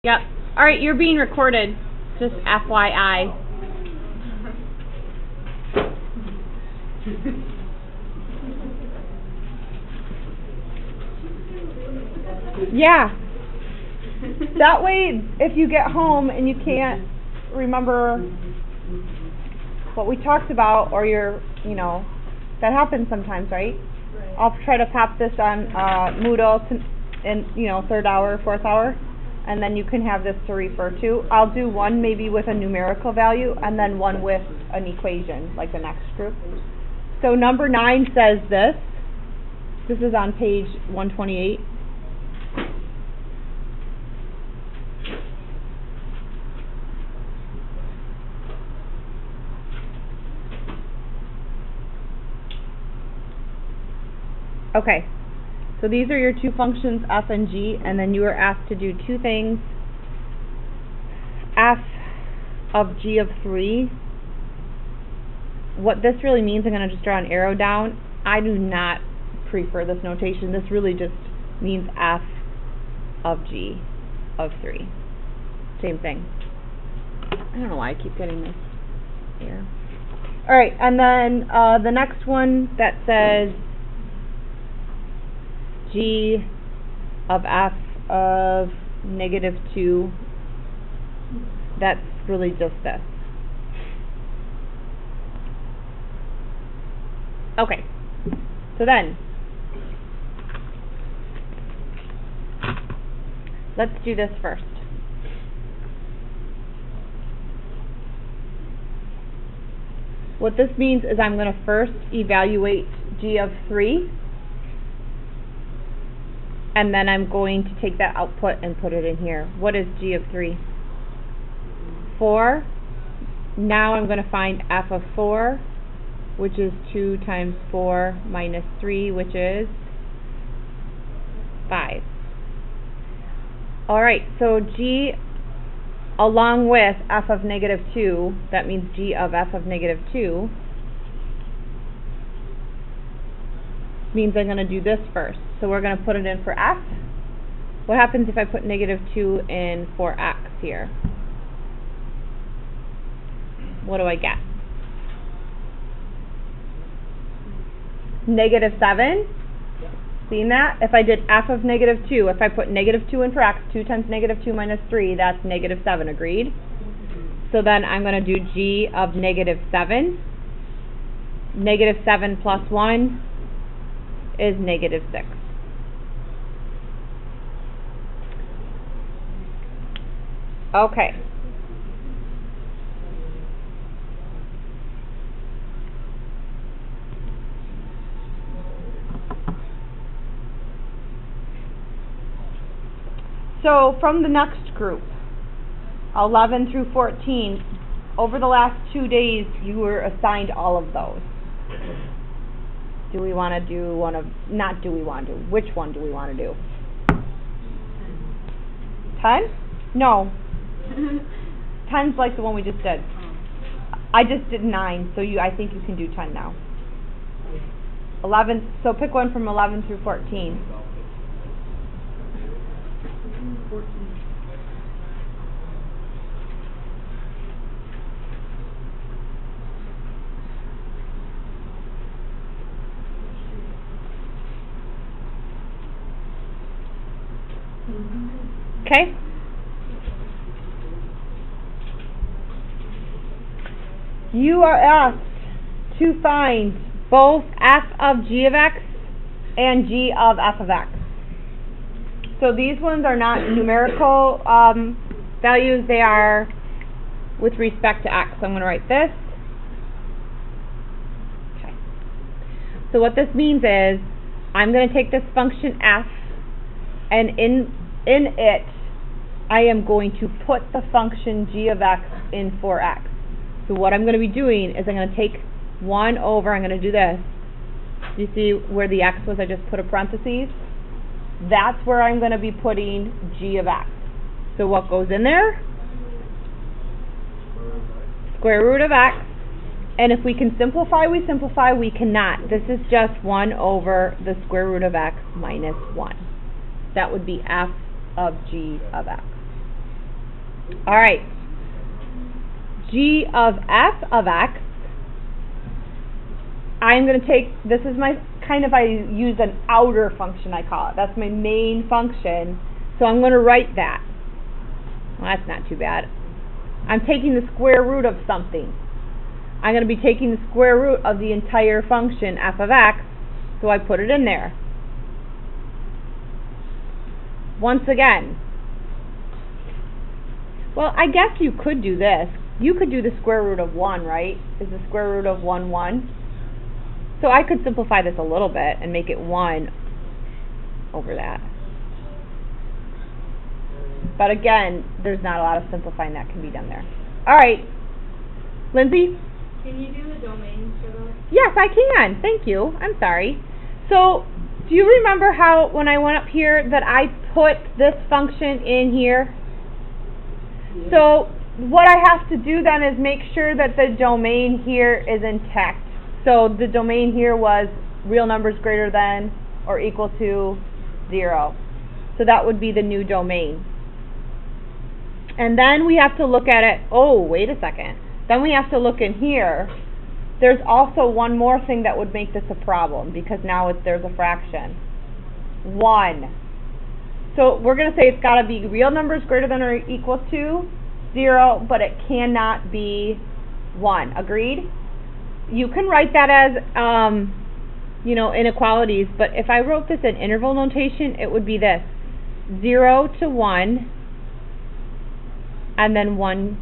Yep. Alright, you're being recorded. Just FYI. Yeah. That way, if you get home and you can't remember what we talked about, or you're, that happens sometimes, right? I'll try to pop this on Moodle in, third hour, fourth hour, and then you can have this to refer to. I'll do one maybe with a numerical value, and then one with an equation, like the next group. So number 9 says this. This is on page 128. Okay, so these are your two functions, f and g, and then you are asked to do two things. F of g of 3. What this really means, I'm going to just draw an arrow down. I do not prefer this notation. This really just means f of g of 3. Same thing. I don't know why I keep getting this here. Alright, and then the next one that says g of f of negative 2, that's really just this. Okay, so then let's do this first. What this means is I'm going to first evaluate g of 3, and then I'm going to take that output and put it in here. What is g of 3? 4. Now I'm going to find f of 4, which is 2 times 4 minus 3, which is 5. Alright, so g along with f of negative 2, that means g of f of negative 2, means I'm going to do this first. So we're going to put it in for f. What happens if I put negative 2 in for x here? What do I get? Negative 7? Seen that? If I did f of negative 2, if I put negative 2 in for x, 2 times negative 2 minus 3, that's negative 7, agreed? So then I'm going to do g of negative 7. Negative 7 plus 1 is negative 6. Okay. So from the next group, 11 through 14, over the last 2 days you were assigned all of those. Do we want to do one of, not do we want to, which one do we want to do? 10? No. 10's like the one we just did. I just did 9, so I think you can do 10 now. 11, so pick one from 11 through 14. 14. Okay? You are asked to find both f of g of x and g of f of x. So these ones are not numerical values, they are with respect to x. So I'm going to write this. Okay. So what this means is I'm going to take this function f, and in it I am going to put the function g of x in for x. So what I'm going to be doing is I'm going to take 1 over, I'm going to do this. Do you see where the x was? I just put a parentheses. That's where I'm going to be putting g of x. So what goes in there? Square root of x. And if we can simplify, we simplify. We cannot. This is just 1 over the square root of x minus 1. That would be f of g of x. Alright. G of f of x. I'm going to take, this is my, I use an outer function, I call it. That's my main function. So I'm going to write that. Well, that's not too bad. I'm taking the square root of something. I'm going to be taking the square root of the entire function f of x, so I put it in there. Once again, well, I guess you could do this. You could do the square root of 1, right? Is the square root of 1, 1? So I could simplify this a little bit and make it 1 over that. But again, there's not a lot of simplifying that can be done there. Alright, Lindsay? Can you do the domains for those? Yes, I can. Thank you. I'm sorry. So, do you remember how when I went up here that I put this function in here? Yeah. So, what I have to do then is make sure that the domain here is intact. So, the domain here was real numbers greater than or equal to 0. So, that would be the new domain. And then we have to look at it, oh, wait a second. Then we have to look in here. There's also one more thing that would make this a problem, because now there's a fraction. 1. So we're going to say it's got to be real numbers greater than or equal to 0, but it cannot be 1. Agreed? You can write that as, inequalities, but if I wrote this in interval notation, it would be this. 0 to 1, and then 1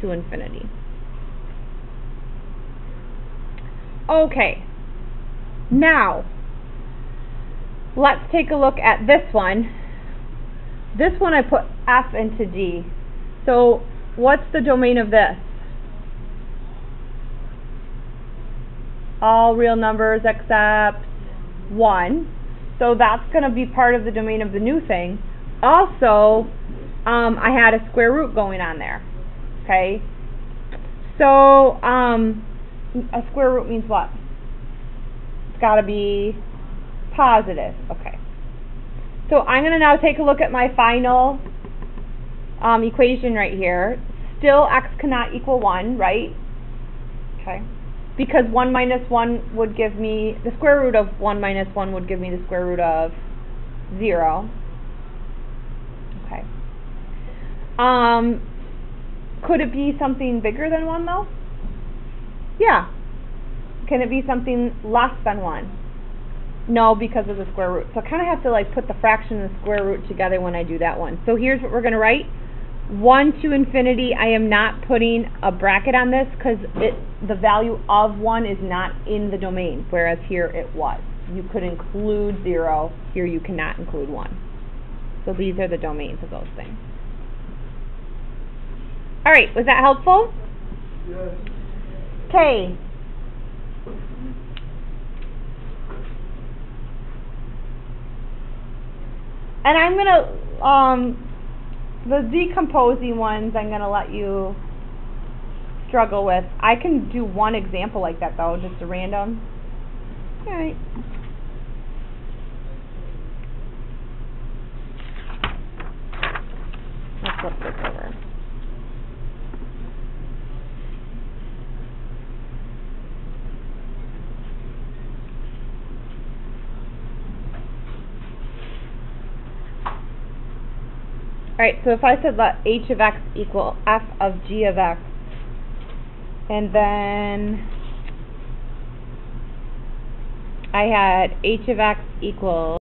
to infinity. Okay, now let's take a look at this one. This one I put f into g. So what's the domain of this? All real numbers except 1. So that's going to be part of the domain of the new thing. Also, I had a square root going on there. Okay, so a square root means what? It's got to be positive. Okay, so I'm going to now take a look at my final equation right here. Still x cannot equal 1, right? Okay, because 1 minus 1 would give me, the square root of 1 minus 1 would give me the square root of 0. Okay. Could it be something bigger than 1 though? Yeah. Can it be something less than 1? No, because of the square root. So I kind of have to put the fraction and the square root together when I do that one. So here's what we're going to write. 1 to infinity. I am not putting a bracket on this because the value of 1 is not in the domain, whereas here it was. You could include 0. Here you cannot include 1. So these are the domains of those things. Alright, was that helpful? Yes. Okay. And I'm going to, the decomposing ones I'm going to let you struggle with. I can do one example like that though, just a random. Alright. Let's flip this over. Alright, so if I said let h of x equal f of g of x, and then I had h of x equals